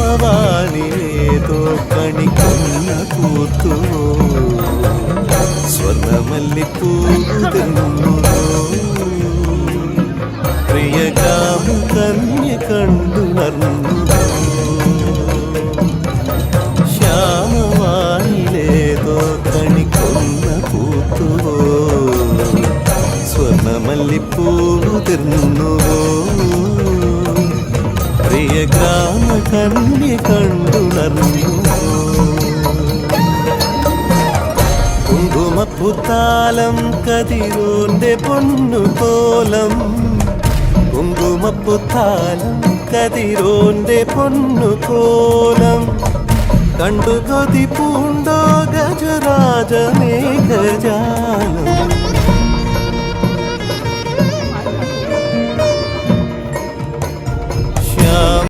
ശ്യാമവാനിലേതോ കണിക്കൊന്ന പൂത്തുവോ സ്വർണ്ണമല്ലിപ്പൂതെന്നുവോ പ്രിയകാമ കന്യ കണ്ടുണർന്നുവോ ശ്യാമവാനിലേതോ കണിക്കൊന്ന പൂത്തുവോ സ്വർണ്ണമല്ലിപ്പൂതെന്നുവോ പ്രിയ ഗ്രാമ കന്യ കണ്ടുണർന്നുവോ കുങ്കുമപ്പുത്താലം കതിരോന്റെ പൊന്നുകോലം കുങ്കുമപ്പുത്താലം കതിരോന്റെ പൊന്നുകോലം കണ്ടു കൊതി പൂണ്ടോ ഗജരാജ മേഘജാലം